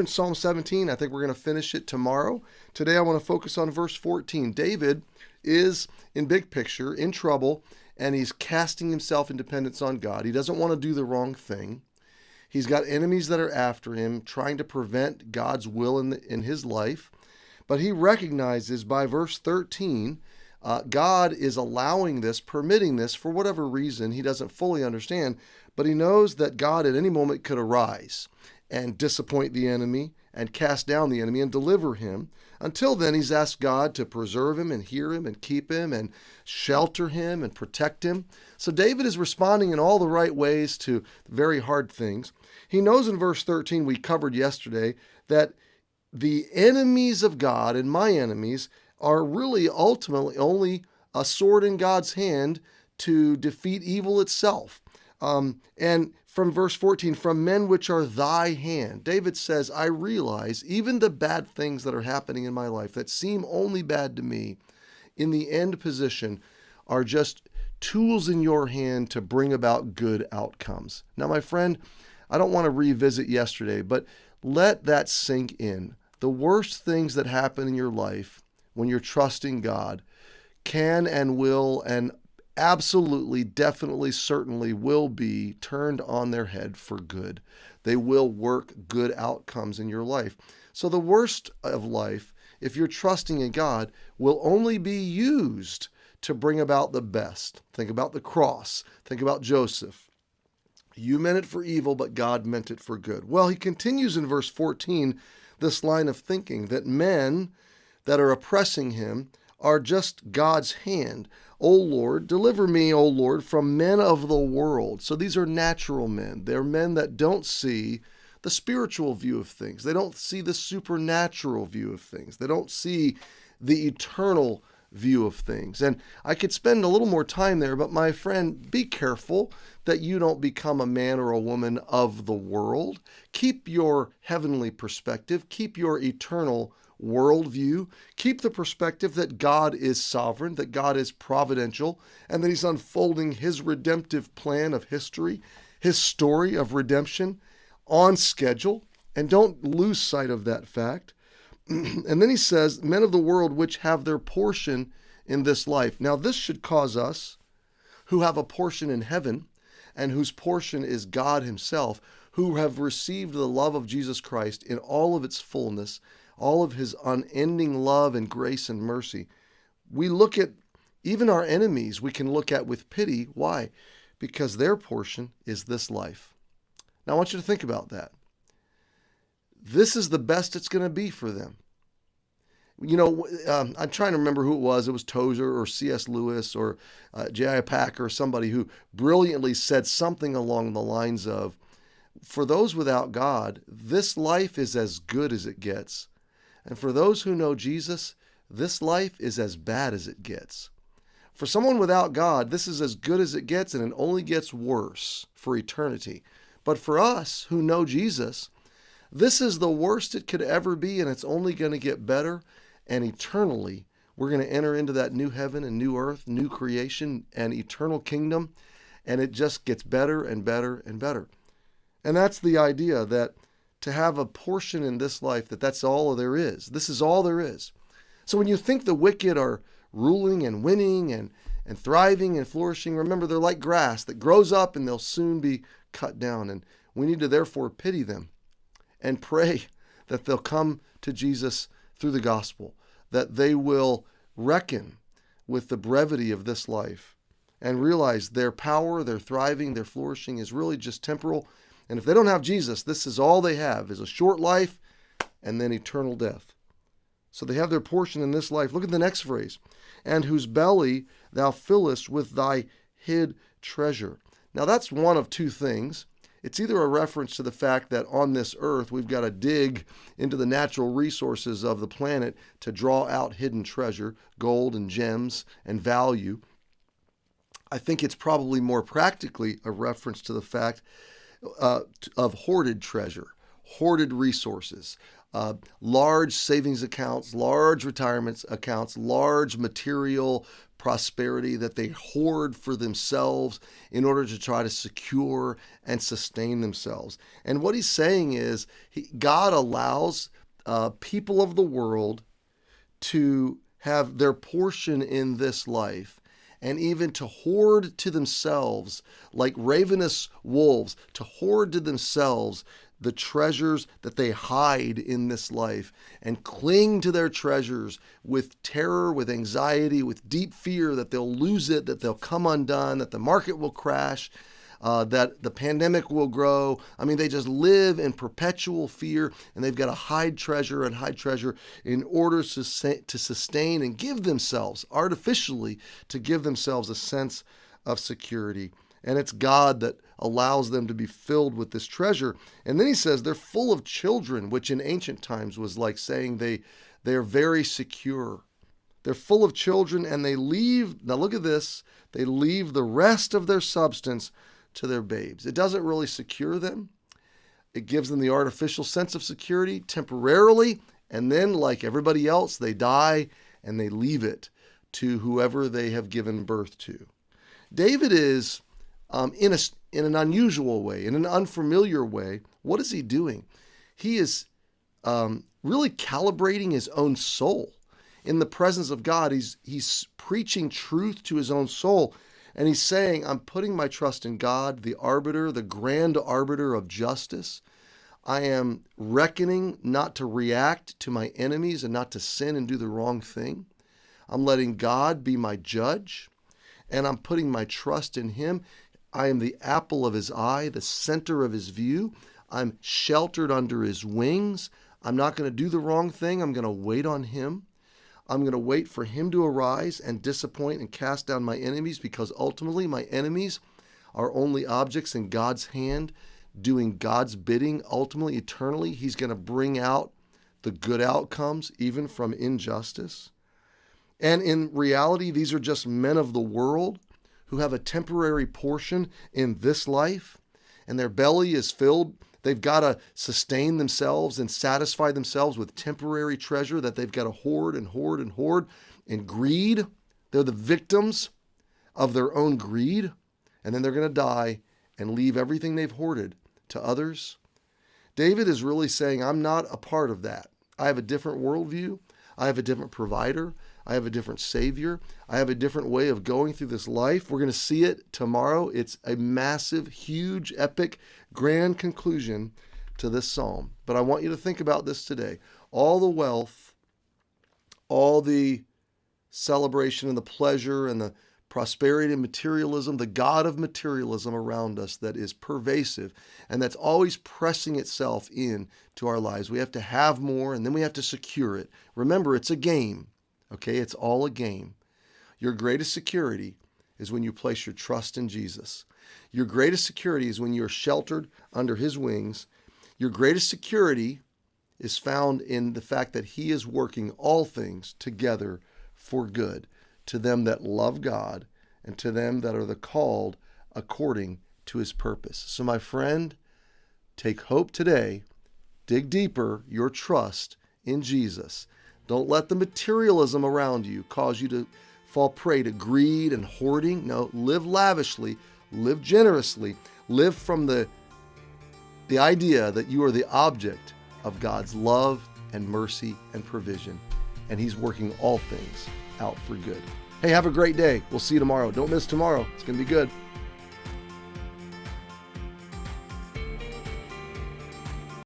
In Psalm 17, I think we're going to finish it tomorrow. Today I want to focus on verse 14. David is, in big picture, in trouble, and he's casting himself in dependence on God. He doesn't want to do the wrong thing. He's got enemies that are after him, trying to prevent God's will in his life. But he recognizes by verse 13, God is allowing this, permitting this for whatever reason he doesn't fully understand. But he knows that God at any moment could arise and disappoint the enemy and cast down the enemy and deliver him. Until then, he's asked God to preserve him and hear him and keep him and shelter him and protect him. So David is responding in all the right ways to very hard things. He knows in verse 13, we covered yesterday, that the enemies of God and my enemies are really ultimately only a sword in God's hand to defeat evil itself. And from verse 14, from men which are thy hand, David says, I realize even the bad things that are happening in my life that seem only bad to me, in the end position, are just tools in your hand to bring about good outcomes. Now, my friend, I don't want to revisit yesterday, but let that sink in. The worst things that happen in your life when you're trusting God can and will and absolutely, definitely, certainly will be turned on their head for good. They will work good outcomes in your life. So the worst of life, if you're trusting in God, will only be used to bring about the best. Think about the cross. Think about Joseph. You meant it for evil, but God meant it for good. Well, he continues in verse 14, this line of thinking that men that are oppressing him are just God's hand. O Lord, deliver me, O Lord, from men of the world. So these are natural men. They're men that don't see the spiritual view of things. They don't see the supernatural view of things. They don't see the eternal view of things. And I could spend a little more time there, but my friend, be careful that you don't become a man or a woman of the world. Keep your heavenly perspective. Keep your eternal worldview. Keep the perspective that God is sovereign, that God is providential, and that he's unfolding his redemptive plan of history, his story of redemption on schedule. And don't lose sight of that fact. And then he says, men of the world which have their portion in this life. Now this should cause us, who have a portion in heaven and whose portion is God himself, who have received the love of Jesus Christ in all of its fullness, all of his unending love and grace and mercy. We look at even our enemies, we can look at with pity. Why? Because their portion is this life. Now I want you to think about that. This is the best it's going to be for them. You know, I'm trying to remember who it was. It was Tozer or C.S. Lewis or J.I. Packer or somebody who brilliantly said something along the lines of, for those without God, this life is as good as it gets. And for those who know Jesus, this life is as bad as it gets. For someone without God, this is as good as it gets, and it only gets worse for eternity. But for us who know Jesus, this is the worst it could ever be, and it's only going to get better. And eternally, we're going to enter into that new heaven and new earth, new creation, and eternal kingdom. And it just gets better and better and better. And that's the idea, that to have a portion in this life, that's all there is. This is all there is. So when you think the wicked are ruling and winning and thriving and flourishing, remember they're like grass that grows up and they'll soon be cut down. And we need to therefore pity them and pray that they'll come to Jesus through the gospel, that they will reckon with the brevity of this life and realize their power, their thriving, their flourishing is really just temporal. And if they don't have Jesus, this is all they have, is a short life and then eternal death. So they have their portion in this life. Look at the next phrase. And whose belly thou fillest with thy hid treasure. Now that's one of two things. It's either a reference to the fact that on this earth we've got to dig into the natural resources of the planet to draw out hidden treasure, gold and gems and value. I think it's probably more practically a reference to the fact of hoarded treasure, hoarded resources, large savings accounts, large retirement accounts, large material prosperity that they hoard for themselves in order to try to secure and sustain themselves. And what he's saying is God allows people of the world to have their portion in this life, and even to hoard to themselves, like ravenous wolves, to hoard to themselves the treasures that they hide in this life, and cling to their treasures with terror, with anxiety, with deep fear that they'll lose it, that they'll come undone, that the market will crash, that the pandemic will grow. I mean, they just live in perpetual fear, and they've got to hide treasure in order to sustain and give themselves, artificially, to give themselves a sense of security. And it's God that allows them to be filled with this treasure. And then he says they're full of children, which in ancient times was like saying they're very secure. They're full of children, and they leave, now look at this, they leave the rest of their substance to their babes. It doesn't really secure them. It gives them the artificial sense of security temporarily, and then, like everybody else, they die and they leave it to whoever they have given birth to. David is, in an unusual way, in an unfamiliar way, what is he doing? He is really calibrating his own soul. In the presence of God, he's preaching truth to his own soul. And he's saying, I'm putting my trust in God, the arbiter, the grand arbiter of justice. I am reckoning not to react to my enemies and not to sin and do the wrong thing. I'm letting God be my judge, and I'm putting my trust in him. I am the apple of his eye, the center of his view. I'm sheltered under his wings. I'm not going to do the wrong thing. I'm going to wait on him. I'm going to wait for him to arise and disappoint and cast down my enemies, because ultimately my enemies are only objects in God's hand, doing God's bidding. Ultimately, eternally, he's going to bring out the good outcomes, even from injustice. And in reality, these are just men of the world who have a temporary portion in this life, and their belly is filled. They've got to sustain themselves and satisfy themselves with temporary treasure that they've got to hoard and hoard and hoard. And greed, they're the victims of their own greed. And then they're going to die and leave everything they've hoarded to others. David is really saying, I'm not a part of that. I have a different worldview. I have a different provider. I have a different Savior. I have a different way of going through this life. We're going to see it tomorrow. It's a massive, huge, epic, grand conclusion to this psalm. But I want you to think about this today. All the wealth, all the celebration and the pleasure and the prosperity and materialism, the God of materialism around us that is pervasive and that's always pressing itself in to our lives. We have to have more, and then we have to secure it. Remember, it's a game. Okay, it's all a game. Your greatest security is when you place your trust in Jesus. Your greatest security is when you're sheltered under his wings. Your greatest security is found in the fact that he is working all things together for good to them that love God and to them that are the called according to his purpose. So my friend, take hope today. Dig deeper your trust in Jesus. Don't let the materialism around you cause you to fall prey to greed and hoarding. No, live lavishly, live generously, live from the idea that you are the object of God's love and mercy and provision, and he's working all things out for good. Hey, have a great day. We'll see you tomorrow. Don't miss tomorrow. It's going to be good.